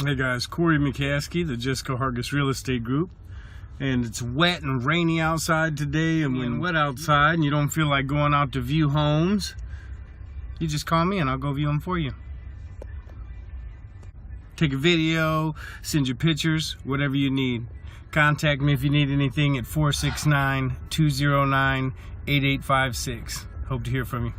Hey guys, Corey McCaskey, the Jessica Hargis Real Estate Group. And it's wet and rainy outside today, and when wet outside and you don't feel like going out to view homes, you just call me and I'll go view them for you. Take a video, send your pictures, whatever you need. Contact me if you need anything at 469-209-8856. Hope to hear from you.